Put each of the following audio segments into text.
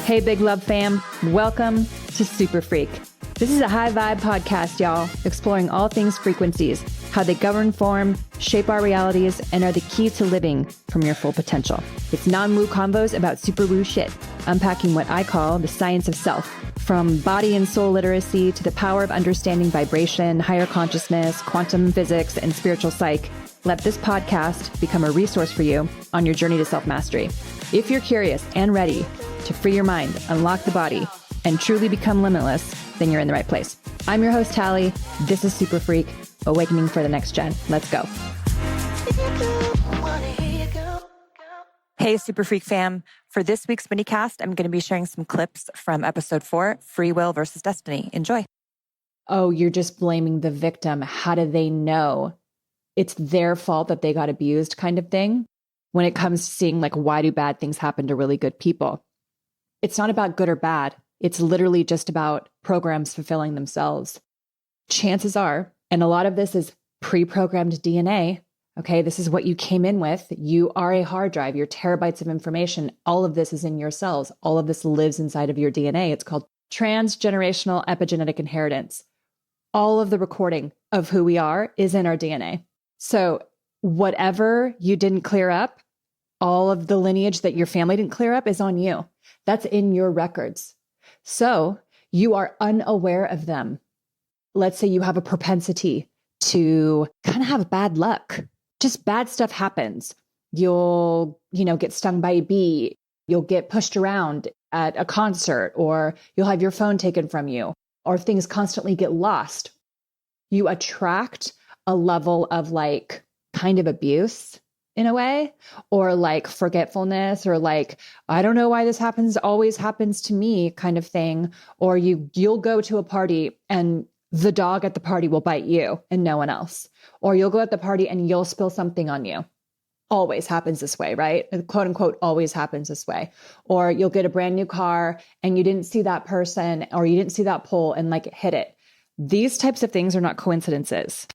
Hey, Big Love fam. Welcome to Superfreq. This is a high vibe podcast, y'all, exploring all things frequencies, how they govern form, shape our realities, and are the key to living from your full potential. It's non-woo convos about super woo shit, unpacking what I call the science of self, from body and soul literacy to the power of understanding vibration, higher consciousness, quantum physics, and spiritual psych. Let this podcast become a resource for you on your journey to self-mastery. If you're curious and ready to free your mind, unlock the body, and truly become limitless, then you're in the right place. I'm your host, Tally. This is Superfreq, awakening for the next gen. Let's go. Hey, Superfreq fam. For this week's minicast, I'm going to be sharing some clips from episode 4, Free Will versus Destiny. Enjoy. Oh, you're just blaming the victim. How do they know it's their fault that they got abused kind of thing? When it comes to seeing like, why do bad things happen to really good people? It's not about good or bad. It's literally just about programs fulfilling themselves. Chances are, and a lot of this is pre-programmed DNA, okay, this is what you came in with. You are a hard drive, you're terabytes of information. All of this is in your cells. All of this lives inside of your DNA. It's called transgenerational epigenetic inheritance. All of the recording of who we are is in our DNA. So whatever you didn't clear up, all of the lineage that your family didn't clear up is on you. That's in your records. So you are unaware of them. Let's say you have a propensity to kind of have bad luck. Just bad stuff happens. You'll, get stung by a bee. You'll get pushed around at a concert, or you'll have your phone taken from you, or things constantly get lost. You attract a level of like kind of abuse in a way, or like forgetfulness, or like, I don't know why this happens, always happens to me kind of thing. Or you'll go to a party and the dog at the party will bite you and no one else. Or you'll go at the party and you'll spill something on you. Always happens this way, right? Quote unquote, always happens this way. Or you'll get a brand new car and you didn't see that person, or you didn't see that pole and like hit it. These types of things are not coincidences.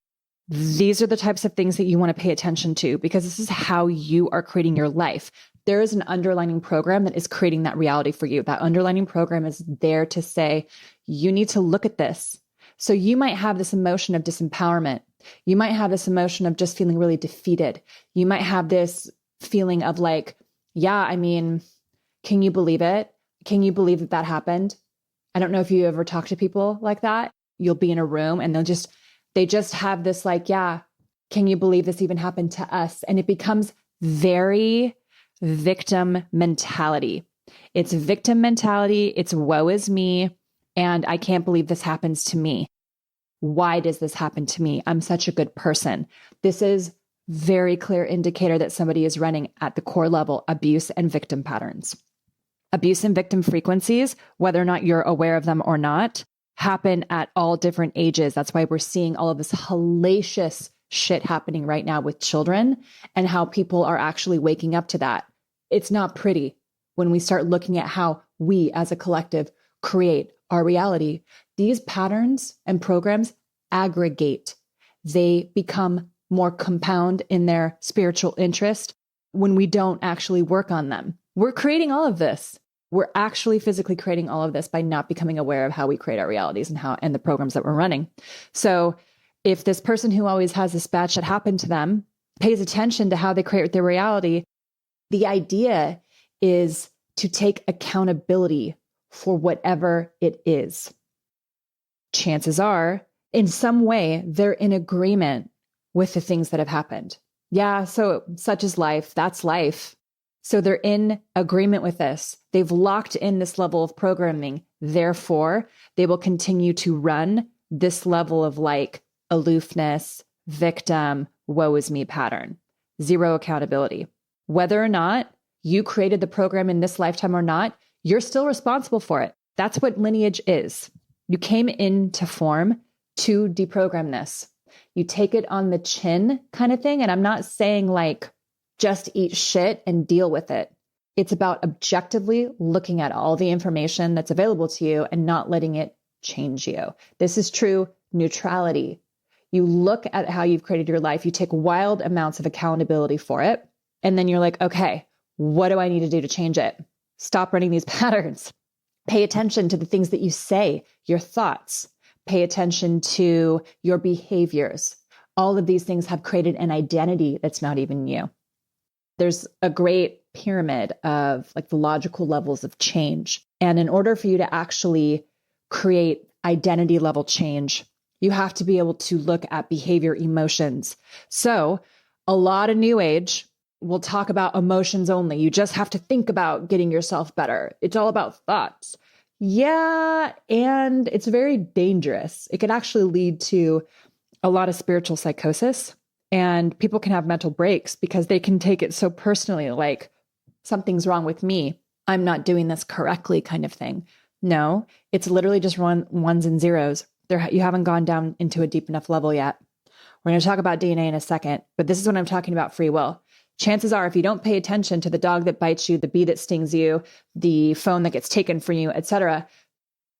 These are the types of things that you want to pay attention to, because this is how you are creating your life. There is an underlining program that is creating that reality for you. That underlining program is there to say, you need to look at this. So you might have this emotion of disempowerment. You might have this emotion of just feeling really defeated. You might have this feeling of like, can you believe it? Can you believe that that happened? I don't know if you ever talk to people like that. You'll be in a room and they just have this like, yeah, can you believe this even happened to us? And it becomes very victim mentality. It's victim mentality. It's woe is me. And I can't believe this happens to me. Why does this happen to me? I'm such a good person. This is very clear indicator that somebody is running at the core level abuse and victim patterns. Abuse and victim frequencies, whether or not you're aware of them or not, happen at all different ages. That's why we're seeing all of this hellacious shit happening right now with children, and how people are actually waking up to that. It's not pretty when we start looking at how we as a collective create our reality. These patterns and programs aggregate. They become more compound in their spiritual interest when we don't actually work on them. We're creating all of this. We're actually physically creating all of this by not becoming aware of how we create our realities and the programs that we're running. So if this person who always has this bad shit happen to them pays attention to how they create their reality, the idea is to take accountability for whatever it is. Chances are, in some way, they're in agreement with the things that have happened. Yeah, so such is life. That's life. So they're in agreement with this. They've locked in this level of programming. Therefore, they will continue to run this level of like aloofness, victim, woe is me pattern. Zero accountability. Whether or not you created the program in this lifetime or not, you're still responsible for it. That's what lineage is. You came into form to deprogram this. You take it on the chin kind of thing. And I'm not saying like, just eat shit and deal with it. It's about objectively looking at all the information that's available to you and not letting it change you. This is true neutrality. You look at how you've created your life, you take wild amounts of accountability for it, and then you're like, okay, what do I need to do to change it? Stop running these patterns. Pay attention to the things that you say, your thoughts. Pay attention to your behaviors. All of these things have created an identity that's not even you. There's a great pyramid of like the logical levels of change. And in order for you to actually create identity level change, you have to be able to look at behavior, emotions. So a lot of New Age will talk about emotions only. You just have to think about getting yourself better. It's all about thoughts. Yeah, and it's very dangerous. It can actually lead to a lot of spiritual psychosis, and people can have mental breaks because they can take it so personally, like something's wrong with me. I'm not doing this correctly kind of thing. No, it's literally just ones and zeros. You haven't gone down into a deep enough level yet. We're going to talk about DNA in a second, but this is what I'm talking about free will. Chances are, if you don't pay attention to the dog that bites you, the bee that stings you, the phone that gets taken from you, etc.,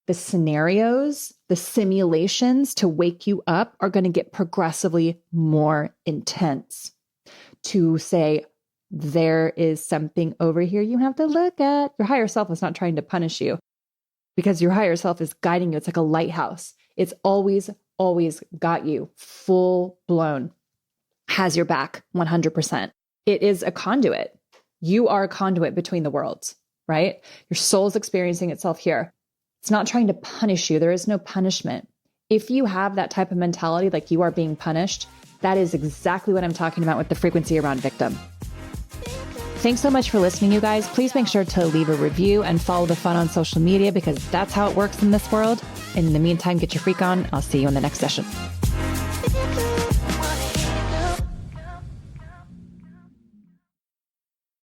the scenarios, the simulations to wake you up are going to get progressively more intense. To say, there is something over here you have to look at. Your higher self is not trying to punish you because your higher self is guiding you. It's like a lighthouse. It's always got you full blown, has your back 100%. It is a conduit. You are a conduit between the worlds, right? Your soul's experiencing itself here. It's not trying to punish you. There is no punishment. If you have that type of mentality, like you are being punished, that is exactly what I'm talking about with the frequency around victim. Thanks so much for listening, you guys. Please make sure to leave a review and follow the fun on social media because that's how it works in this world. In the meantime, get your freak on. I'll see you in the next session.